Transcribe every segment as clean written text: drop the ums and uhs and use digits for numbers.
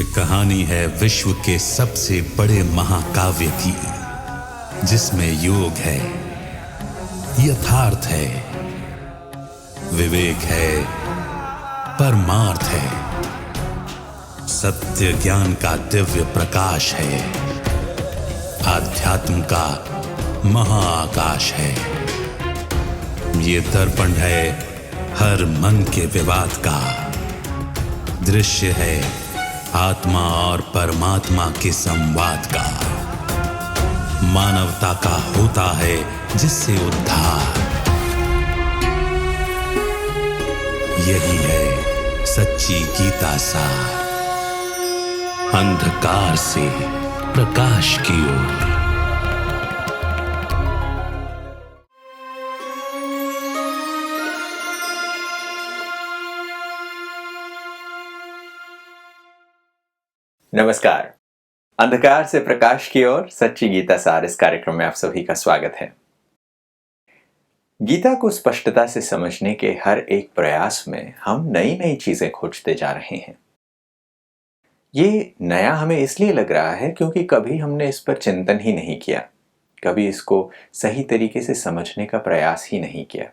कहानी है विश्व के सबसे बड़े महाकाव्य की, जिसमें योग है, यथार्थ है, विवेक है, परमार्थ है, सत्य ज्ञान का दिव्य प्रकाश है, आध्यात्म का महाआकाश है। ये दर्पण है हर मन के विवाद का, दृश्य है आत्मा और परमात्मा के संवाद का, मानवता का होता है जिससे उद्धार। यही है सच्ची गीता सार, अंधकार से प्रकाश की ओर। नमस्कार। अंधकार से प्रकाश की ओर सच्ची गीता सार इस कार्यक्रम में आप सभी का स्वागत है। गीता को स्पष्टता से समझने के हर एक प्रयास में हम नई नई चीजें खोजते जा रहे हैं। ये नया हमें इसलिए लग रहा है क्योंकि कभी हमने इस पर चिंतन ही नहीं किया, कभी इसको सही तरीके से समझने का प्रयास ही नहीं किया।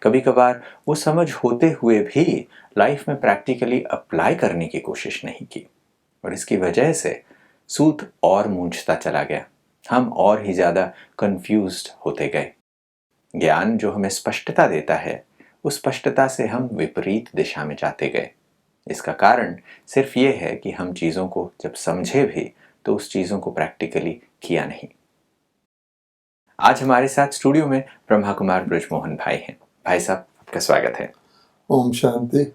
कभी कभार वो समझ होते हुए भी लाइफ में प्रैक्टिकली अप्लाई करने की कोशिश नहीं की, और इसकी वजह से सूत और मूंझता चला गया। हम और ही ज़्यादा कंफ्यूज्ड होते गए। ज्ञान जो हमें स्पष्टता देता है, उस स्पष्टता से हम विपरीत दिशा में जाते गए। इसका कारण सिर्फ ये है कि हम चीज़ों को जब समझे भी तो उस चीज़ों को प्रैक्टिकली किया नहीं। आज हमारे साथ स्टूडियो में ब्रह्मा कुमार ब्रजमोहन भाई हैं। भाई साहब, आपका स्वागत है। ओम शांति।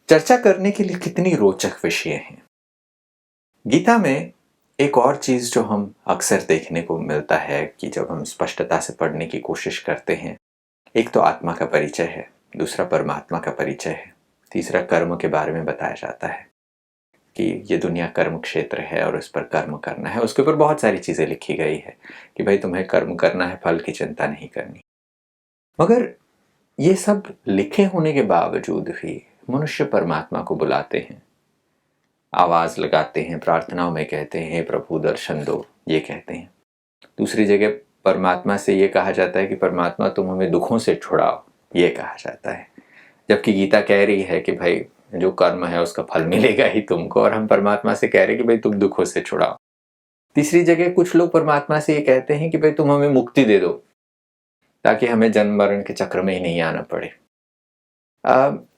चर्चा करने के लिए कितनी रोचक विषय हैं। गीता में एक और चीज जो हम अक्सर देखने को मिलता है कि जब हम स्पष्टता से पढ़ने की कोशिश करते हैं, एक तो आत्मा का परिचय है, दूसरा परमात्मा का परिचय है, तीसरा कर्म के बारे में बताया जाता है कि ये दुनिया कर्म क्षेत्र है और उस पर कर्म करना है। उसके ऊपर बहुत सारी चीजें लिखी गई है कि भाई तुम्हें कर्म करना है, फल की चिंता नहीं करनी। मगर ये सब लिखे होने के बावजूद भी मनुष्य परमात्मा को बुलाते हैं, आवाज लगाते हैं, प्रार्थनाओं में कहते हैं हे प्रभु दर्शन दो, ये कहते हैं। दूसरी जगह परमात्मा से ये कहा जाता है कि परमात्मा तुम हमें दुखों से छुड़ाओ, ये कहा जाता है। जबकि गीता कह रही है कि भाई जो कर्म है उसका फल मिलेगा ही तुमको, और हम परमात्मा से कह रहे हैं कि भाई तुम दुखों से छुड़ाओ। तीसरी जगह कुछ लोग परमात्मा से ये कहते हैं कि भाई तुम हमें मुक्ति दे दो ताकि हमें जन्म मरण के चक्र में ही नहीं आना पड़े।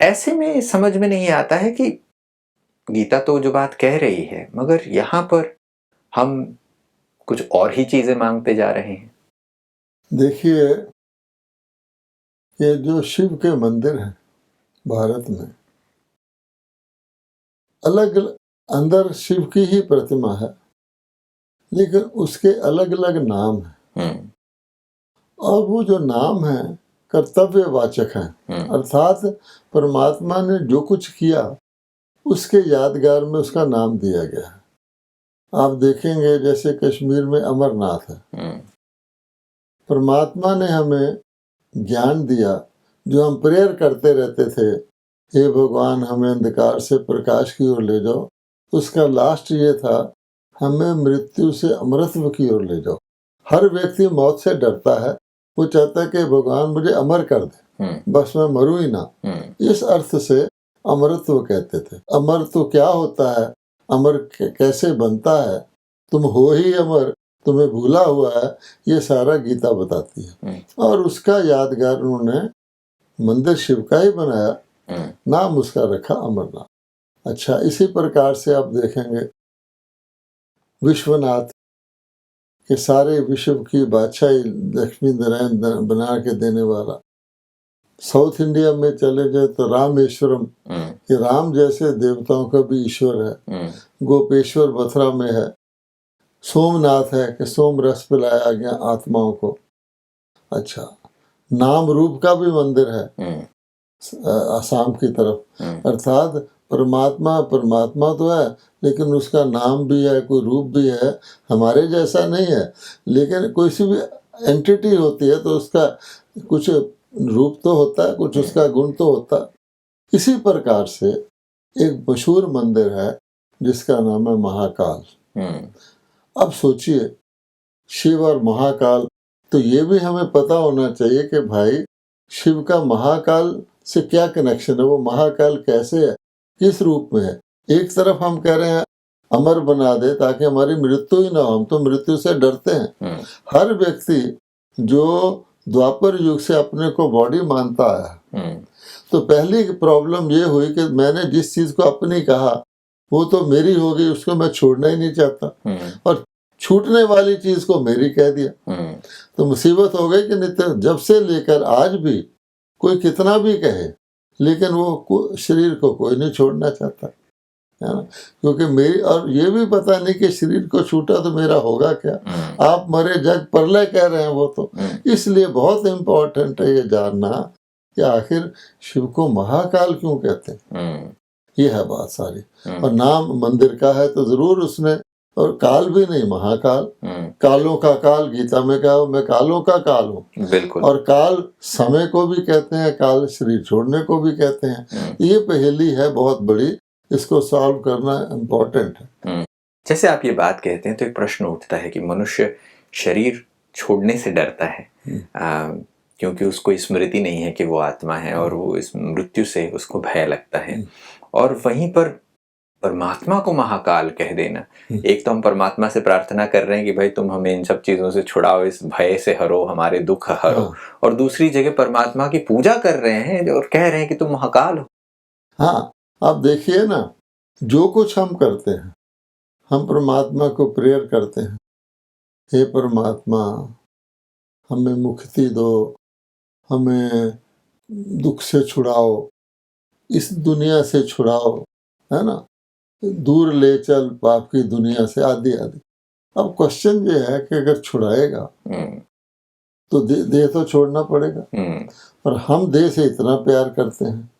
ऐसे में समझ में नहीं आता है कि गीता तो जो बात कह रही है, मगर यहाँ पर हम कुछ और ही चीजें मांगते जा रहे हैं। देखिए, ये जो शिव के मंदिर हैं भारत में, अलग अंदर शिव की ही प्रतिमा है, लेकिन उसके अलग अलग नाम हैं। और वो जो नाम है कर्तव्यवाचक हैं। अर्थात परमात्मा ने जो कुछ किया उसके यादगार में उसका नाम दिया गया है। आप देखेंगे जैसे कश्मीर में अमरनाथ है। परमात्मा ने हमें ज्ञान दिया, जो हम प्रेयर करते रहते थे, हे भगवान हमें अंधकार से प्रकाश की ओर ले जाओ। उसका लास्ट ये था, हमें मृत्यु से अमरत्व की ओर ले जाओ। हर व्यक्ति मौत से डरता है, वो चाहता है कि भगवान मुझे अमर कर दे, बस मैं मरूं ही ना। इस अर्थ से अमरत्व कहते थे। अमर तो क्या होता है, अमर कैसे बनता है, तुम हो ही अमर, तुम्हें भूला हुआ है, ये सारा गीता बताती है। और उसका यादगार उन्होंने मंदिर शिव का ही बनाया, नाम उसका रखा अमरनाथ। अच्छा, इसी प्रकार से आप देखेंगे विश्वनाथ के सारे विश्व की बादशाही लक्ष्मी नारायण बना के देने वाला। साउथ इंडिया में चले जाए तो रामेश्वरम, ये राम जैसे देवताओं का भी ईश्वर है। गोपेश्वर मथुरा में है। सोमनाथ है कि सोम रस पिलाया गया आत्माओं को। अच्छा, नाम रूप का भी मंदिर है आसाम की तरफ। अर्थात परमात्मा परमात्मा तो है, लेकिन उसका नाम भी है, कोई रूप भी है। हमारे जैसा नहीं है, लेकिन कोई सी भी एंटिटी होती है तो उसका कुछ रूप तो होता है, कुछ उसका गुण तो होता है। इसी प्रकार से एक मशहूर मंदिर है जिसका नाम है महाकाल। हम्म, अब सोचिए, शिव और महाकाल, तो ये भी हमें पता होना चाहिए कि भाई शिव का महाकाल से क्या कनेक्शन है, वो महाकाल कैसे है, किस रूप में है। एक तरफ हम कह रहे हैं अमर बना दे ताकि हमारी मृत्यु ही ना हो, हम तो मृत्यु से डरते हैं। हर व्यक्ति जो द्वापर युग से अपने को बॉडी मानता है, तो पहली प्रॉब्लम ये हुई कि मैंने जिस चीज को अपनी कहा वो तो मेरी हो गई, उसको मैं छोड़ना ही नहीं चाहता, और छूटने वाली चीज को मेरी कह दिया, तो मुसीबत हो गई कि नित्य जब से लेकर आज भी कोई कितना भी कहे, लेकिन वो शरीर को कोई नहीं छोड़ना चाहता है ना, क्योंकि मेरी, और ये भी पता नहीं कि शरीर को छूटा तो मेरा होगा क्या, आप मरे जग प्रलय कह रहे हैं वो तो। इसलिए बहुत इम्पोर्टेंट है ये जानना कि आखिर शिव को महाकाल क्यों कहते हैं, ये है बात सारी। और नाम मंदिर का है तो जरूर उसने, और काल भी नहीं, महाकाल, कालों का काल, गीता में कहा मैं कालों का काल हूँ, बिल्कुल। और काल समय को भी कहते हैं, काल शरीर छोड़ने को भी कहते हैं। ये पहेली है बहुत बड़ी, इसको सॉल्व करना इम्पोर्टेंट है। जैसे आप ये बात कहते हैं तो एक प्रश्न उठता है कि मनुष्य शरीर छोड़ने से डरता है, क्योंकि उसको स्मृति नहीं है कि वो आत्मा है, और वो इस मृत्यु से उसको भय लगता है। और वहीं पर परमात्मा को महाकाल कह देना, एक तो हम परमात्मा से प्रार्थना कर रहे हैं कि भाई तुम हमें इन सब चीजों से छुड़ाओ, इस भय से हरो, हमारे दुख हरो, और दूसरी जगह परमात्मा की पूजा कर रहे हैं और कह रहे हैं कि तुम महाकाल हो। हाँ, आप देखिए ना, जो कुछ हम करते हैं, हम परमात्मा को प्रेयर करते हैं, हे परमात्मा हमें मुक्ति दो, हमें दुख से छुड़ाओ, इस दुनिया से छुड़ाओ, है ना, दूर ले चल पाप की दुनिया से, आदि आदि। अब क्वेश्चन ये है कि अगर छुड़ाएगा तो देह तो छोड़ना पड़ेगा, और हम देह से इतना प्यार करते हैं,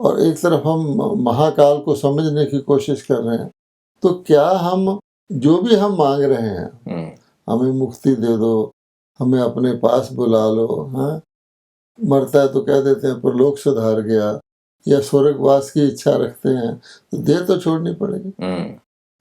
और एक तरफ हम महाकाल को समझने की कोशिश कर रहे हैं, तो क्या हम जो भी हम मांग रहे हैं, हमें मुक्ति दे दो, हमें अपने पास बुला लो, हाँ, मरता है तो कह देते हैं परलोक सुधार गया, या स्वर्गवास की इच्छा रखते हैं, तो देह तो छोड़नी पड़ेगी।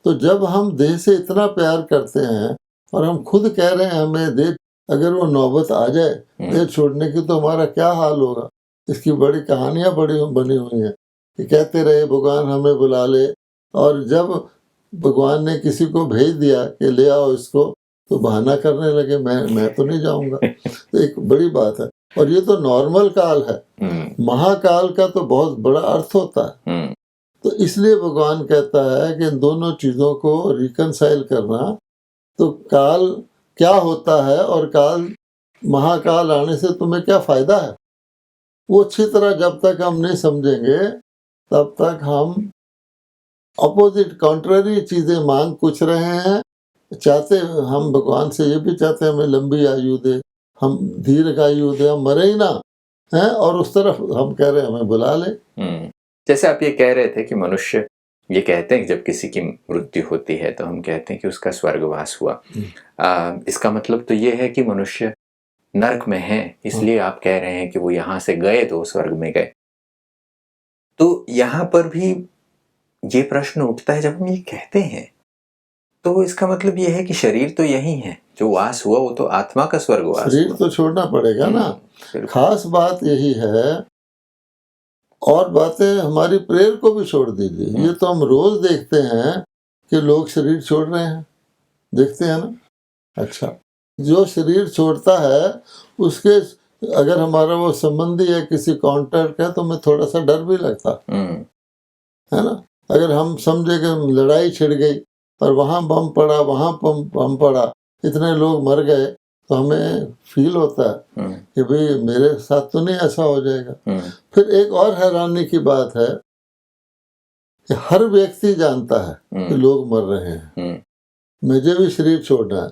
तो जब हम देह से इतना प्यार करते हैं, और हम खुद कह रहे हैं हमें देह, अगर वो नौबत आ जाए देह छोड़ने की, तो हमारा क्या हाल होगा। इसकी बड़ी कहानियां बनी हुई हैं कि कहते रहे भगवान हमें बुला ले, और जब भगवान ने किसी को भेज दिया कि ले आओ इसको, तो बहाना करने लगे मैं तो नहीं जाऊंगा। तो एक बड़ी बात है, और ये तो नॉर्मल काल है, महाकाल का तो बहुत बड़ा अर्थ होता है। तो इसलिए भगवान कहता है कि इन दोनों चीजों को रिकनसाइल करना, तो काल क्या होता है और काल महाकाल आने से तुम्हें क्या फायदा है, वो अच्छी तरह जब तक हम नहीं समझेंगे तब तक हम अपोजिट कॉन्ट्ररी चीजें मांग कुछ रहे हैं। चाहते हम भगवान से ये भी चाहते हैं हमें लंबी आयु दे, हम दीर्घ आयु दे, हम मरे ही ना हैं, और उस तरफ हम कह रहे हैं हमें बुला ले। जैसे आप ये कह रहे थे कि मनुष्य ये कहते हैं कि जब किसी की मृत्यु होती है तो हम कहते हैं कि उसका स्वर्गवास हुआ। इसका मतलब तो ये है कि मनुष्य नरक में है, इसलिए आप कह रहे हैं कि वो यहाँ से गए तो स्वर्ग में गए। तो यहाँ पर भी ये प्रश्न उठता है, जब हम ये कहते हैं तो इसका मतलब ये है कि शरीर तो यही है, जो वास हुआ वो तो आत्मा का स्वर्गवास, शरीर तो छोड़ना पड़ेगा ना। खास बात यही है, और बातें हमारी प्रेयर को भी छोड़ दीजिए। ये तो हम रोज देखते हैं कि लोग शरीर छोड़ रहे हैं, देखते हैं ना। अच्छा, जो शरीर छोड़ता है उसके अगर हमारा वो संबंधी है, किसी कॉन्टैक्ट है, तो हमें थोड़ा सा डर भी लगता है ना। अगर हम समझे कि लड़ाई छिड़ गई और वहाँ बम पड़ा, वहाँ बम पड़ा, इतने लोग मर गए, तो हमें फील होता है कि भाई मेरे साथ तो नहीं ऐसा हो जाएगा। फिर एक और हैरानी की बात है कि हर व्यक्ति जानता है कि लोग मर रहे हैं, मुझे भी शरीर छोड़ना है,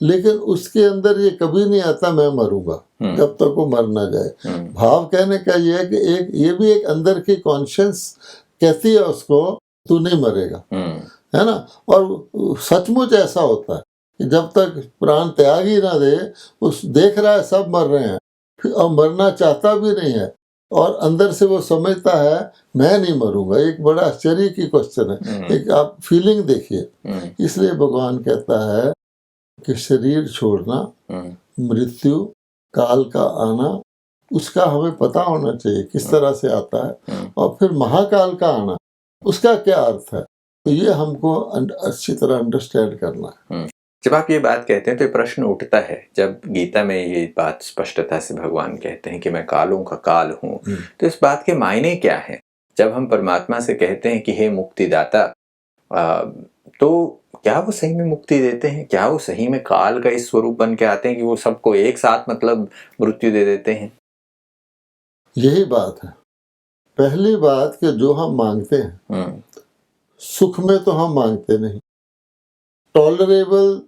लेकिन उसके अंदर ये कभी नहीं आता मैं मरूंगा जब तक वो मर ना जाए। भाव कहने का ये है कि ये भी एक अंदर की कॉन्शियस कहती है उसको तू नहीं मरेगा, है ना। और सचमुच ऐसा होता है कि जब तक प्राण त्याग ही ना दे, उस देख रहा है सब मर रहे हैं, और मरना चाहता भी नहीं है, और अंदर से वो समझता है मैं नहीं मरूंगा। एक बड़ा आश्चर्य की क्वेश्चन है, एक आप फीलिंग देखिए। इसलिए भगवान कहता है कि शरीर छोड़ना, मृत्यु, काल का आना, उसका हमें पता होना चाहिए किस तरह से आता है, और फिर महाकाल का आना, उसका क्या अर्थ है। तो ये हमको अच्छी तरह अंडरस्टैंड करना है। जब आप ये बात कहते हैं तो ये प्रश्न उठता है, जब गीता में ये बात स्पष्टता से भगवान कहते हैं कि मैं कालों का काल हूँ, तो इस बात के मायने क्या है? जब हम परमात्मा से कहते हैं कि हे मुक्तिदाता, तो क्या वो सही में मुक्ति देते हैं? क्या वो सही में काल का इस स्वरूप बन के आते हैं कि वो सबको एक साथ मतलब मृत्यु दे देते हैं? यही बात है। पहली बात कि जो हम मांगते हैं, सुख में तो हम मांगते नहीं, टॉलरेबल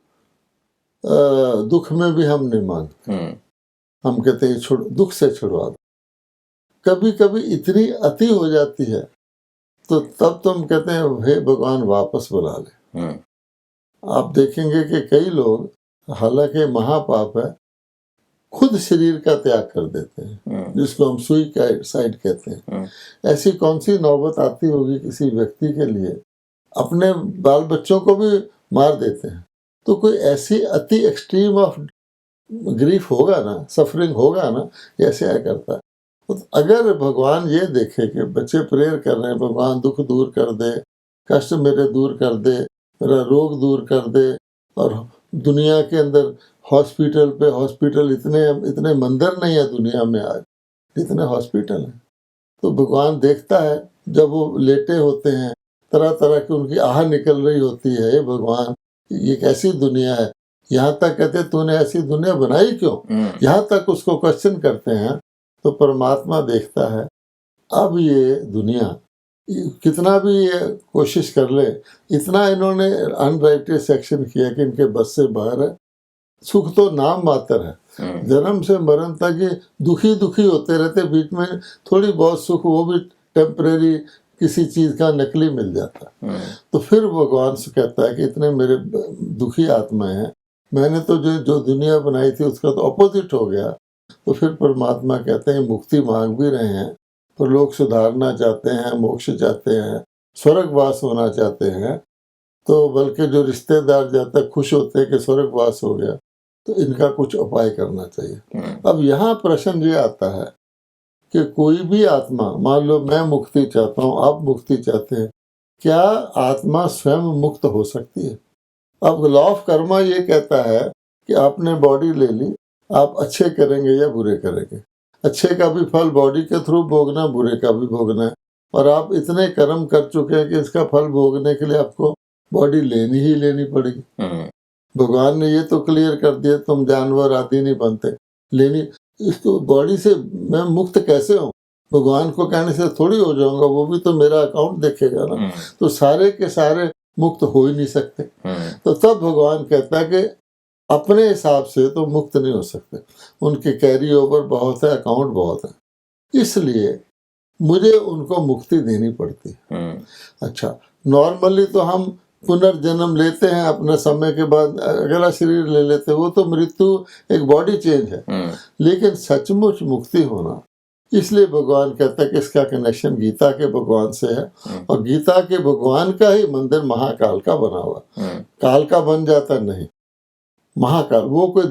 दुख में भी हम नहीं मांगते। हम कहते हैं छोड़, दुख से छुड़वा दो। कभी कभी इतनी अति हो जाती है तो तब तो हम कहते हैं हे भगवान वापस बुला ले। आप देखेंगे कि कई लोग, हालांकि महापाप है, खुद शरीर का त्याग कर देते हैं, जिसको हम सुसाइड कहते हैं। ऐसी कौन सी नौबत आती होगी किसी व्यक्ति के लिए, अपने बाल बच्चों को भी मार देते हैं। तो कोई ऐसी अति एक्सट्रीम ऑफ ग्रीफ होगा ना, सफरिंग होगा ना, ऐसे क्या करता है। तो अगर भगवान ये देखे कि बच्चे प्रेयर कर रहे हैं, भगवान दुख दूर कर दे, कष्ट मेरे दूर कर दे, मेरा रोग दूर कर दे, और दुनिया के अंदर हॉस्पिटल इतने मंदिर नहीं है दुनिया में आज जितने हॉस्पिटल हैं। तो भगवान देखता है जब वो लेटे होते हैं, तरह तरह की उनकी आह निकल रही होती है, भगवान ये कैसी दुनिया है, यहाँ तक कहते तूने ऐसी दुनिया बनाई क्यों, यहाँ तक उसको क्वेश्चन करते हैं। तो परमात्मा देखता है अब ये दुनिया कितना भी ये कोशिश कर ले, इतना इन्होंने अनराइटियस एक्शन किया कि इनके बस से बाहर है। सुख तो नाम मात्र है, जन्म से मरण तक ये दुखी होते रहते, बीच में थोड़ी बहुत सुख, वो भी टेम्परेरी किसी चीज का नकली मिल जाता। तो फिर भगवान से कहता है कि इतने मेरे दुखी आत्माएं हैं, मैंने तो जो दुनिया बनाई थी उसका तो अपोजिट हो गया। तो फिर परमात्मा कहते हैं मुक्ति मांग भी रहे हैं, तो लोग सुधारना चाहते हैं, मोक्ष चाहते हैं, स्वर्गवास होना चाहते हैं, तो बल्कि जो रिश्तेदार जाता खुश होते हैं कि स्वर्गवास हो गया, तो इनका कुछ उपाय करना चाहिए। अब यहाँ प्रश्न ये आता है कि कोई भी आत्मा, मान लो मैं मुक्ति चाहता हूँ, आप मुक्ति चाहते हैं, क्या आत्मा स्वयं मुक्त हो सकती है? अब लॉ ऑफ कर्मा ये कहता है कि आपने बॉडी ले ली, आप अच्छे करेंगे या बुरे करेंगे, अच्छे का भी फल बॉडी के थ्रू भोगना, बुरे का भी भोगना है, और आप इतने कर्म कर चुके हैं कि इसका फल भोगने के लिए आपको बॉडी लेनी पड़ेगी। भगवान ने ये तो क्लियर कर दिया, तुम जानवर आदि नहीं बनते, लेनी इसको बॉडी से मैं मुक्त कैसे हूँ? भगवान को कहने से थोड़ी हो जाऊंगा, वो भी तो मेरा अकाउंट देखेगा ना। तो सारे के सारे मुक्त हो ही नहीं सकते। तो तब भगवान कहता है कि अपने हिसाब से तो मुक्त नहीं हो सकते, उनके कैरी ओवर बहुत है, अकाउंट बहुत है, इसलिए मुझे उनको मुक्ति देनी पड़ती है। अच्छा, नॉर्मली तो हम पुनर्जन्म लेते हैं, अपने समय के बाद अगला शरीर ले लेते हैं, वो तो मृत्यु एक बॉडी चेंज है। लेकिन सचमुच मुक्ति होना, इसलिए भगवान कहता है कि इसका कनेक्शन गीता के भगवान से है, और गीता के भगवान का ही मंदिर महाकाल का बना हुआ। काल का बन जाता नहीं, महाकाल वो कोई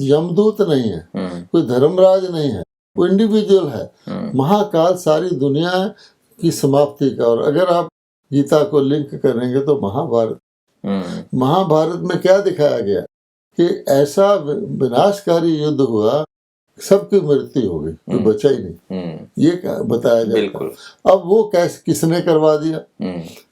यमदूत नहीं है, कोई धर्मराज नहीं है, वो इंडिविजुअल है। महाकाल सारी दुनिया की समाप्ति का। और अगर आप गीता को लिंक करेंगे तो महाभारत में क्या दिखाया गया कि ऐसा विनाशकारी युद्ध हुआ, सबकी मृत्यु हो गई, कोई बचा ही नहीं, ये बताया जाता है। अब वो कैसे, किसने करवा दिया?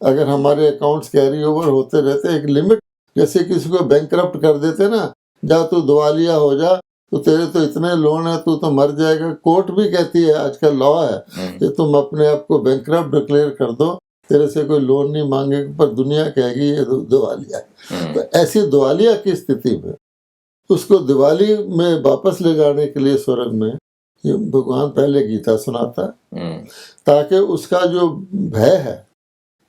अगर हमारे अकाउंट्स कैरी ओवर होते रहते, एक लिमिट, जैसे किसी को बैंकरप्ट कर देते ना, जा तू दिवालिया हो जा, तो तेरे तो इतने लोन है, तू तो मर जाएगा। कोर्ट भी कहती है, आजकल लॉ है कि तुम अपने आप को बैंकरप्ट डिक्लेयर कर दो, तेरे से कोई लोन नहीं मांगेगा, पर दुनिया कहेगी ये दिवालिया है। तो ऐसी दिवालिया की स्थिति में उसको दिवाली में वापस ले जाने के लिए स्वर्ग में भगवान पहले गीता सुनाता है, ताकि उसका जो भय है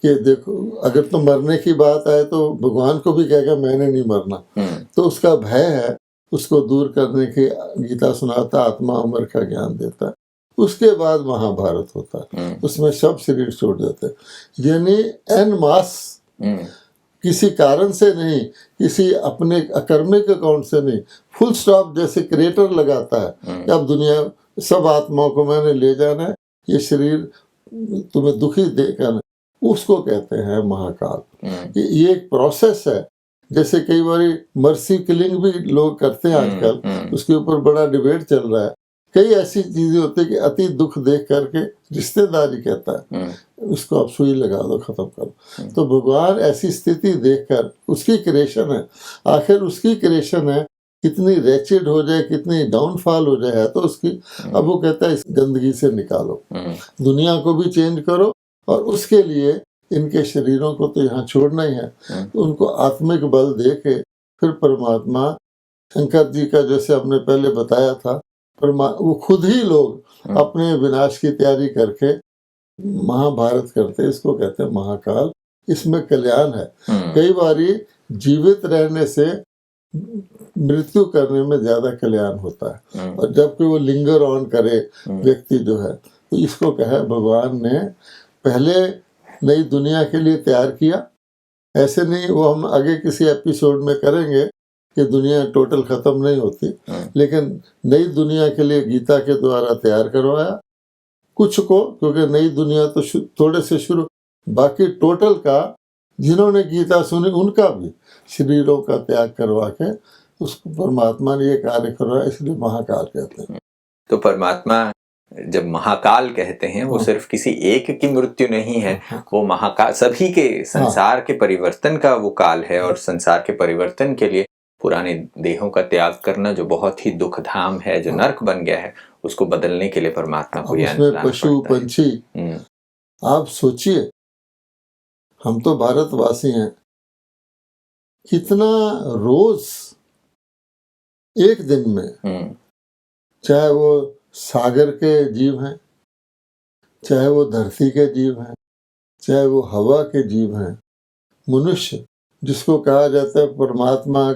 कि देखो अगर तो मरने की बात आए तो भगवान को भी कहेगा मैंने नहीं मरना, तो उसका भय है, उसको दूर करने की गीता सुनाता, आत्मा अमर का ज्ञान देता है। उसके बाद महाभारत होता है, उसमें सब शरीर छोड़ जाते हैं। यानी एन मास, किसी कारण से नहीं, किसी अपने अकर्मिक अकाउंट से नहीं, फुल स्टॉप जैसे क्रिएटर लगाता है कि अब दुनिया सब आत्माओं को मैंने ले जाना है, ये शरीर तुम्हें दुखी देकर, उसको कहते हैं महाकाल। ये एक प्रोसेस है। जैसे कई बार मर्सी किलिंग भी लोग करते हैं आजकल, उसके ऊपर बड़ा डिबेट चल रहा है। कई ऐसी चीजें होती है कि अति दुख देख करके रिश्तेदारी कहता है उसको आप सुई लगा दो, खत्म करो। तो भगवान ऐसी स्थिति देखकर, उसकी क्रिएशन है, आखिर उसकी क्रिएशन है, कितनी रेचिड हो जाए, कितनी डाउनफॉल हो जाए है तो उसकी, अब वो कहता है इस गंदगी से निकालो, दुनिया को भी चेंज करो, और उसके लिए इनके शरीरों को तो यहाँ छोड़ना ही है। तो उनको आत्मिक बल दे के फिर परमात्मा, शंकर जी का जैसे हमने पहले बताया था, वो खुद ही लोग अपने विनाश की तैयारी करके महाभारत करते, इसको कहते हैं महाकाल। इसमें कल्याण है। कई बारी जीवित रहने से मृत्यु करने में ज्यादा कल्याण होता है, और जबकि वो लिंगर ऑन करे व्यक्ति जो है, तो इसको कहा भगवान ने पहले नई दुनिया के लिए तैयार किया। ऐसे नहीं, वो हम आगे किसी एपिसोड में करेंगे कि दुनिया टोटल खत्म नहीं होती, लेकिन नई दुनिया के लिए गीता के द्वारा तैयार करवाया कुछ को, क्योंकि नई दुनिया तो थोड़े से शुरू, बाकी टोटल का जिन्होंने गीता सुनी उनका भी शरीरों का त्याग करवा के उसको परमात्मा ने ये कार्य करवाया, इसलिए महाकाल कहते हैं। तो परमात्मा जब महाकाल कहते हैं, वो सिर्फ किसी एक की मृत्यु नहीं है, वो महाकाल सभी के संसार के परिवर्तन का वो काल है, और संसार के परिवर्तन के लिए पुराने देहों का त्याग करना, जो बहुत ही दुख धाम है, जो नर्क बन गया है, उसको बदलने के लिए परमात्मा को यह पशु पंछी, आप सोचिए, हम तो भारतवासी हैं, कितना रोज एक दिन में, चाहे वो सागर के जीव हैं, चाहे वो धरती के जीव हैं, चाहे वो हवा के जीव हैं, मनुष्य जिसको कहा जाता है परमात्मा,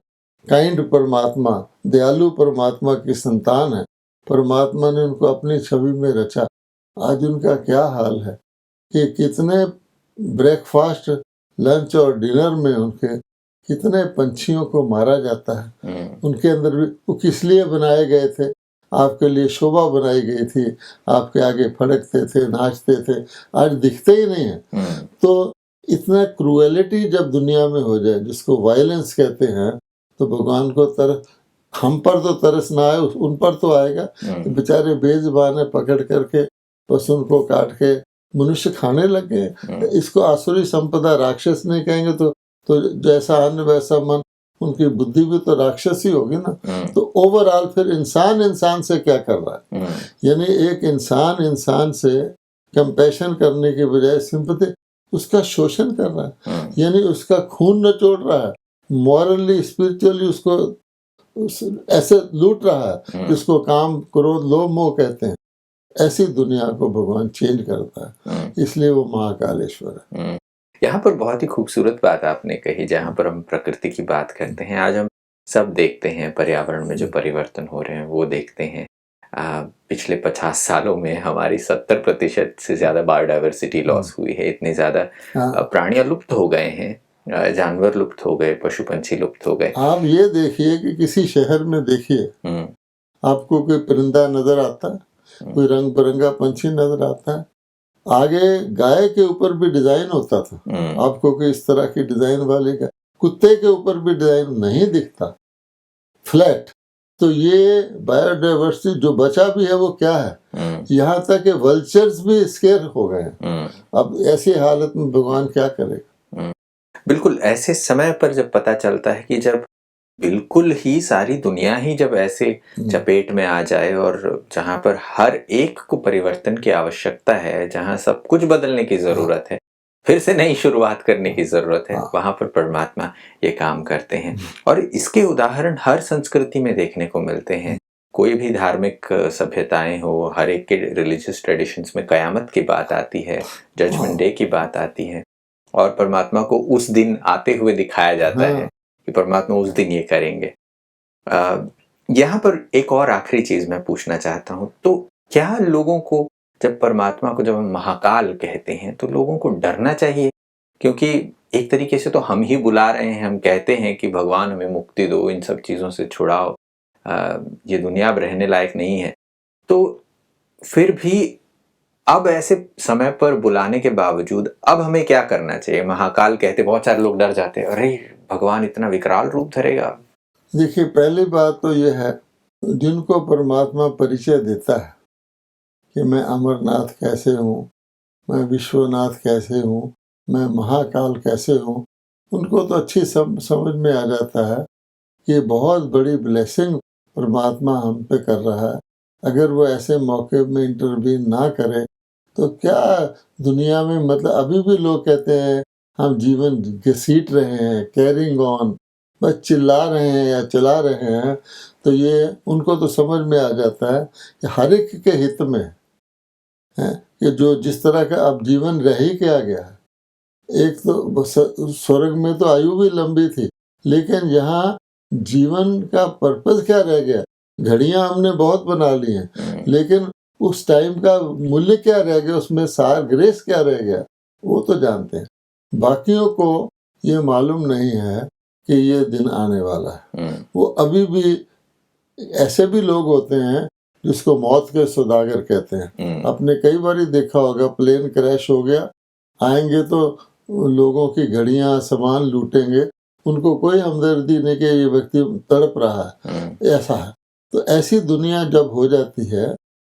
काइंड परमात्मा, दयालु परमात्मा की संतान है, परमात्मा ने उनको अपनी छवि में रचा। आज उनका क्या हाल है कि कितने ब्रेकफास्ट, लंच और डिनर में उनके कितने पंछियों को मारा जाता है। उनके अंदर भी वो किस लिए बनाए गए थे? आपके लिए शोभा बनाई गई थी, आपके आगे फड़कते थे, नाचते थे, आज दिखते ही नहीं है। तो इतना क्रूएलिटी जब दुनिया में हो जाए, जिसको वायलेंस कहते हैं, तो भगवान को हम पर तो तरस ना आए, उन पर तो आएगा। तो बेचारे बेजुबान पकड़ करके बस उनको काट के मनुष्य खाने लग गए। इसको आसुरी संपदा, राक्षस नहीं कहेंगे तो जैसा अन्न वैसा मन, उनकी बुद्धि भी तो राक्षस ही होगी ना। तो ओवरऑल फिर इंसान से क्या कर रहा है? यानी एक इंसान से कंपैशन करने के बजाय सिंपैथी, उसका शोषण कर रहा है, यानी उसका खून नचोड़ रहा है, मॉरली स्पिरिचुअली उसको ऐसे लूट रहा है, जिसको काम, क्रोध, लोभ, मोह कहते हैं। ऐसी दुनिया को भगवान चेंज करता है, इसलिए वो महाकालेश्वर है। यहाँ पर बहुत ही खूबसूरत बात आपने कही, जहाँ पर हम प्रकृति की बात करते हैं। आज हम सब देखते हैं पर्यावरण में जो परिवर्तन हो रहे हैं, वो देखते हैं। पिछले 50 सालों में हमारी 70% से ज्यादा बायोडाइवर्सिटी लॉस हुई है। इतने ज्यादा प्राणियां लुप्त हो गए हैं, जानवर लुप्त हो गए, पशु पंछी लुप्त हो गए। आप ये देखिए कि किसी शहर में देखिए, आपको कोई परिंदा नजर आता है, कोई रंग बिरंगा पंछी नजर आता है। आगे गाय के ऊपर भी डिजाइन होता था, आपको कोई इस तरह की डिजाइन वाले का, कुत्ते के ऊपर भी डिजाइन नहीं दिखता, फ्लैट। तो ये बायोडाइवर्सिटी जो बचा भी है वो क्या है? यहाँ तक कि वल्चर्स भी स्केयर हो गए हैं। अब ऐसी हालत में भगवान क्या करेगा? बिल्कुल ऐसे समय पर जब पता चलता है कि जब बिल्कुल ही सारी दुनिया ही जब ऐसे चपेट में आ जाए, और जहां पर हर एक को परिवर्तन की आवश्यकता है, जहां सब कुछ बदलने की जरूरत है, फिर से नई शुरुआत करने की जरूरत है, वहां पर परमात्मा ये काम करते हैं। और इसके उदाहरण हर संस्कृति में देखने को मिलते हैं। कोई भी धार्मिक सभ्यताएं हो, हर एक के रिलीजियस ट्रेडिशंस में कयामत की बात आती है, जजमेंट डे की बात आती है, और परमात्मा को उस दिन आते हुए दिखाया जाता है कि परमात्मा उस दिन ये करेंगे। यहाँ पर एक और आखिरी चीज मैं पूछना चाहता हूँ, तो क्या लोगों को, जब परमात्मा को जब हम महाकाल कहते हैं तो लोगों को डरना चाहिए? क्योंकि एक तरीके से तो हम ही बुला रहे हैं, हम कहते हैं कि भगवान हमें मुक्ति दो, इन सब चीज़ों से छुड़ाओ, ये दुनिया अब रहने लायक नहीं है। तो फिर भी अब ऐसे समय पर बुलाने के बावजूद अब हमें क्या करना चाहिए? महाकाल कहते बहुत सारे लोग डर जाते हैं, अरे भगवान इतना विकराल रूप धरेगा। देखिए, पहली बात तो ये है, जिनको परमात्मा परिचय देता है कि मैं अमरनाथ कैसे हूँ, मैं विश्वनाथ कैसे हूँ, मैं महाकाल कैसे हूँ, उनको तो अच्छी समझ में आ जाता है कि बहुत बड़ी ब्लेसिंग परमात्मा हम पे कर रहा है। अगर वो ऐसे मौके में इंटरवीन ना करे तो क्या दुनिया में, मतलब अभी भी लोग कहते हैं हम जीवन घसीट रहे हैं, कैरिंग ऑन, बस चिल्ला रहे हैं या चला रहे हैं, तो ये उनको तो समझ में आ जाता है कि हर एक के हित में है कि जो जिस तरह का अब जीवन रह ही क्या गया है। एक तो स्वर्ग में तो आयु भी लंबी थी, लेकिन यहाँ जीवन का पर्पस क्या रह गया? घड़ियां हमने बहुत बना ली हैं, लेकिन उस टाइम का मूल्य क्या रह गया, उसमें सार ग्रेस क्या रह गया, वो तो जानते हैं। बाकियों को ये मालूम नहीं है कि ये दिन आने वाला है। वो अभी भी, ऐसे भी लोग होते हैं जिसको मौत के सौदागर कहते हैं। आपने कई बार देखा होगा, प्लेन क्रैश हो गया, आएंगे तो लोगों की घड़ियां सामान लूटेंगे, उनको कोई हमदर्दी नहीं कि ये व्यक्ति तड़प रहा है, ऐसा है। तो ऐसी दुनिया जब हो जाती है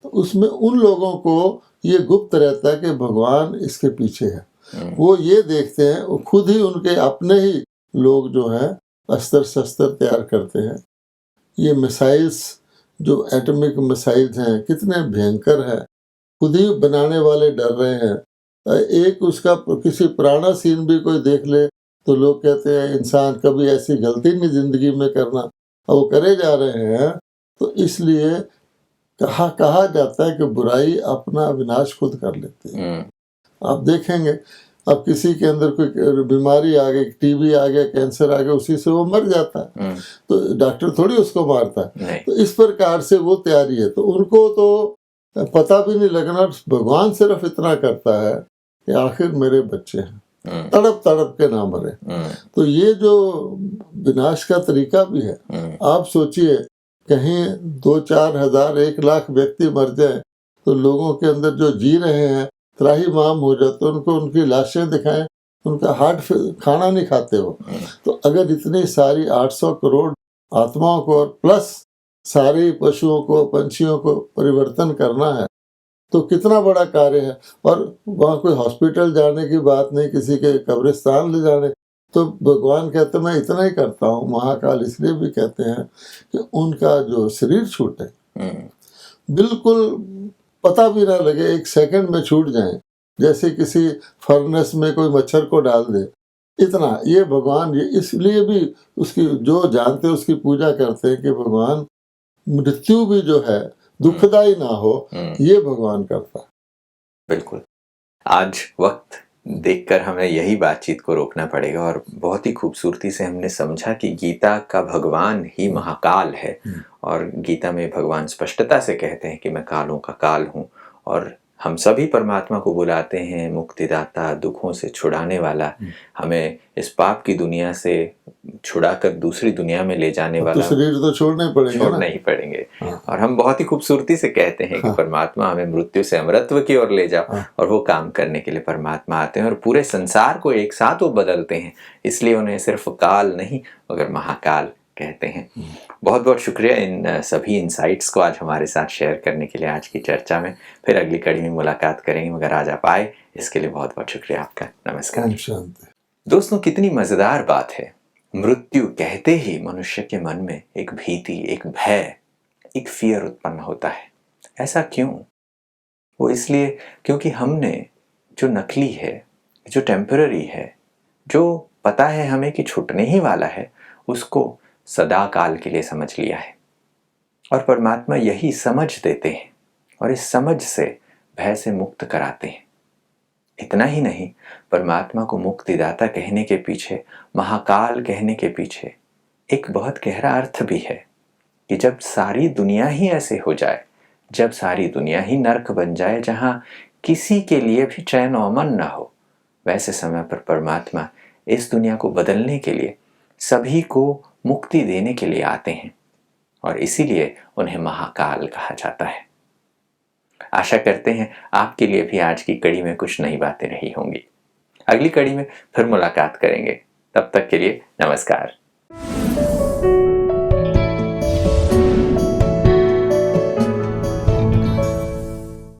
तो उसमें उन लोगों को ये गुप्त रहता है कि भगवान इसके पीछे है। वो ये देखते हैं, वो खुद ही उनके अपने ही लोग जो है अस्त्र शस्त्र तैयार करते हैं। ये मिसाइल्स, जो एटॉमिक मिसाइल्स हैं, कितने भयंकर है, खुद ही बनाने वाले डर रहे हैं। एक उसका किसी पुराना सीन भी कोई देख ले तो लोग कहते हैं इंसान कभी ऐसी गलती नहीं जिंदगी में करना, और वो करे जा रहे हैं। तो इसलिए कहा जाता है कि बुराई अपना विनाश खुद कर लेती है। आप देखेंगे, अब किसी के अंदर कोई बीमारी आ गई, टीबी आ गया, कैंसर आ गया, उसी से वो मर जाता है, तो डॉक्टर थोड़ी उसको मारता है। तो इस प्रकार से वो तैयारी है, तो उनको तो पता भी नहीं लगना। भगवान सिर्फ इतना करता है कि आखिर मेरे बच्चे हैं, तड़प तड़प के ना मरे। तो ये जो विनाश का तरीका भी है, आप सोचिए कहीं 2-4 हज़ार 1 लाख व्यक्ति मर जाए तो लोगों के अंदर जो जी रहे हैं त्राही माम हो जाते, तो उनको उनकी लाशें दिखाएं, उनका खाना नहीं खाते हो। तो अगर इतनी सारी 800 करोड़ आत्माओं को और प्लस सारे पशुओं को, पंछियों को परिवर्तन करना है तो कितना बड़ा कार्य है। और वहाँ कोई हॉस्पिटल जाने की बात नहीं, किसी के कब्रिस्तान ले जाने। तो भगवान कहते मैं इतना ही करता हूँ। महाकाल इसलिए भी कहते हैं कि उनका जो शरीर छूटे, बिल्कुल पता भी ना लगे, 1 सेकंड में छूट जाए, जैसे किसी फर्नेस में कोई मच्छर को डाल दे, इतना। ये भगवान, ये इसलिए भी उसकी जो जानते उसकी पूजा करते हैं कि भगवान मृत्यु भी जो है दुखदाई ना हो, ये भगवान करता है। बिल्कुल। आज वक्त देखकर हमें यही बातचीत को रोकना पड़ेगा, और बहुत ही खूबसूरती से हमने समझा कि गीता का भगवान ही महाकाल है। और गीता में भगवान स्पष्टता से कहते हैं कि मैं कालों का काल हूँ, और हम सभी परमात्मा को बुलाते हैं मुक्तिदाता, दुखों से छुड़ाने वाला, हमें इस पाप की दुनिया से छुड़ाकर दूसरी दुनिया में ले जाने वाला। तो शरीर तो छोड़ने ही पड़ेंगे। और हम बहुत ही खूबसूरती से कहते हैं कि परमात्मा हमें मृत्यु से अमरत्व की ओर ले जाओ, और वो काम करने के लिए परमात्मा आते हैं और पूरे संसार को एक साथ वो बदलते हैं। इसलिए उन्हें सिर्फ काल नहीं मगर महाकाल कहते हैं। बहुत बहुत शुक्रिया इन सभी इंसाइट्स को आज हमारे साथ शेयर करने के लिए। आज की चर्चा में फिर अगली कड़ी में मुलाकात करेंगे, मगर आज आप आए इसके लिए बहुत बहुत शुक्रिया आपका। नमस्कार दोस्तों। कितनी मजेदार बात है, मृत्यु कहते ही मनुष्य के मन में एक भीति, एक भय, एक फियर उत्पन्न होता है। ऐसा क्यों? वो इसलिए क्योंकि हमने जो नकली है, जो टेम्पररी है, जो पता है हमें कि छूटने ही वाला है, उसको सदा काल के लिए समझ लिया है। और परमात्मा यही समझ देते हैं और इस समझ से भय से मुक्त कराते हैं। इतना ही नहीं, परमात्मा को मुक्तिदाता कहने के पीछे, महाकाल कहने के पीछे एक बहुत गहरा अर्थ भी है कि जब सारी दुनिया ही ऐसे हो जाए, जब सारी दुनिया ही नर्क बन जाए, जहां किसी के लिए भी चैन और अमन न हो, वैसे समय पर परमात्मा इस दुनिया को बदलने के लिए, सभी को मुक्ति देने के लिए आते हैं और इसीलिए उन्हें महाकाल कहा जाता है। आशा करते हैं आपके लिए भी आज की कड़ी में कुछ नई बातें रही होंगी। अगली कड़ी में फिर मुलाकात करेंगे। तब तक के लिए नमस्कार।